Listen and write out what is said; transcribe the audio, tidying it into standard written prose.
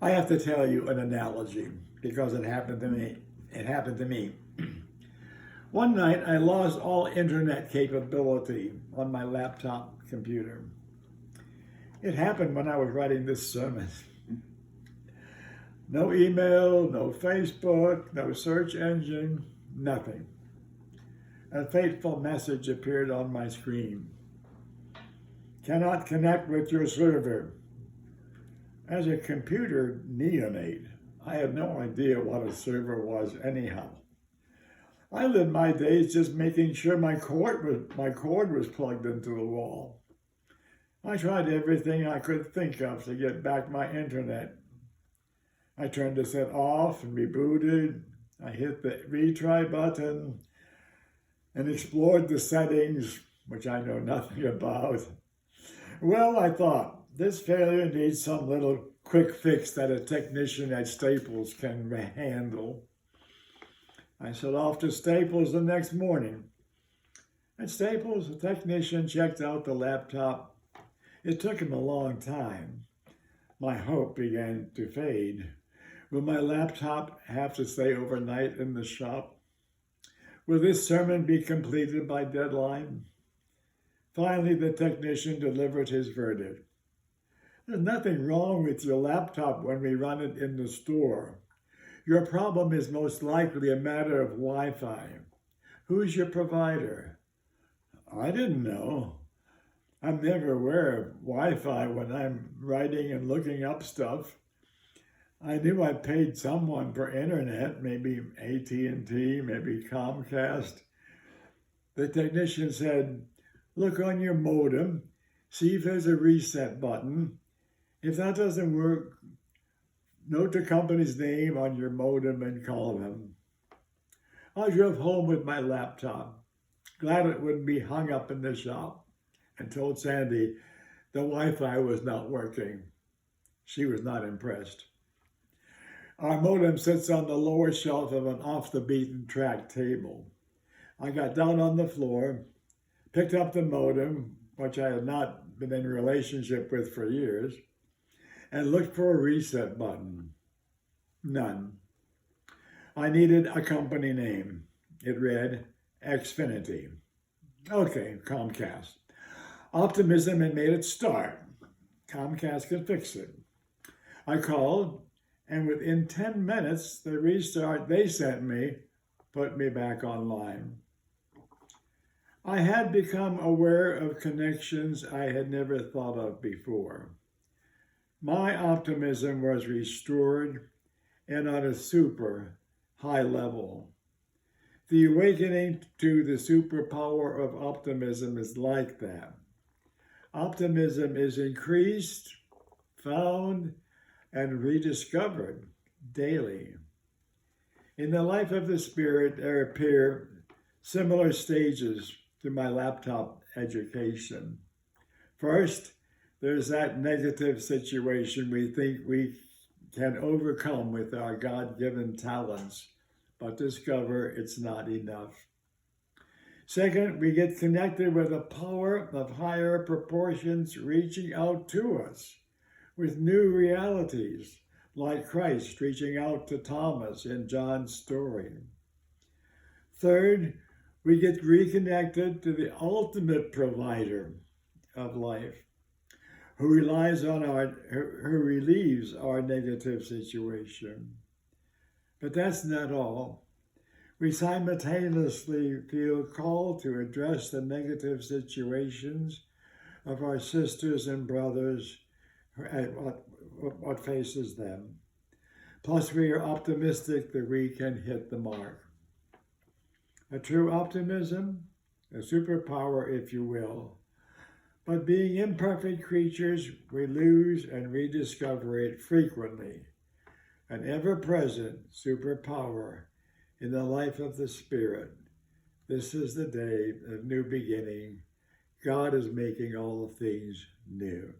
I have to tell you an analogy because it happened to me. It happened to me. One night I lost all internet capability on my laptop computer. It happened when I was writing this sermon. No email, no Facebook, no search engine, nothing. A fateful message appeared on my screen. Cannot connect with your server. As a computer neonate, I had no idea what a server was anyhow. I lived my days just making sure my cord was plugged into the wall. I tried everything I could think of to get back my internet. I turned the set off and rebooted. I hit the retry button and explored the settings, which I know nothing about. Well, I thought, this failure needs some little quick fix that a technician at Staples can handle. I set off to Staples the next morning. At Staples, the technician checked out the laptop. It took him a long time. My hope began to fade. Will my laptop have to stay overnight in the shop? Will this sermon be completed by deadline? Finally, the technician delivered his verdict. There's nothing wrong with your laptop when we run it in the store. Your problem is most likely a matter of Wi-Fi. Who's your provider? I didn't know. I'm never aware of Wi-Fi when I'm writing and looking up stuff. I knew I paid someone for internet, maybe AT&T, maybe Comcast. The technician said, look on your modem, see if there's a reset button. If that doesn't work, note the company's name on your modem and call them. I drove home with my laptop, glad it wouldn't be hung up in the shop, and told Sandy the Wi-Fi was not working. She was not impressed. Our modem sits on the lower shelf of an off-the-beaten-track table. I got down on the floor, picked up the modem, which I had not been in a relationship with for years, and looked for a reset button. None. I needed a company name. It read Xfinity. Okay, Comcast. Optimism had made it start. Comcast could fix it. I called, and within 10 minutes, the restart they sent me put me back online. I had become aware of connections I had never thought of before. My optimism was restored and on a super high level. The awakening to the superpower of optimism is like that. Optimism is increased, found, and rediscovered daily. In the life of the Spirit, there appear similar stages to my laptop education. First, there's that negative situation we think we can overcome with our God-given talents, but discover it's not enough. Second, we get connected with a power of higher proportions reaching out to us with new realities, like Christ reaching out to Thomas in John's story. Third, we get reconnected to the ultimate provider of life, who relieves our negative situation. But that's not all. We simultaneously feel called to address the negative situations of our sisters and brothers at what faces them. Plus, we are optimistic that we can hit the mark. A true optimism, a superpower, if you will. But being imperfect creatures, we lose and rediscover it frequently. An ever-present superpower in the life of the Spirit. This is the day of new beginning. God is making all things new.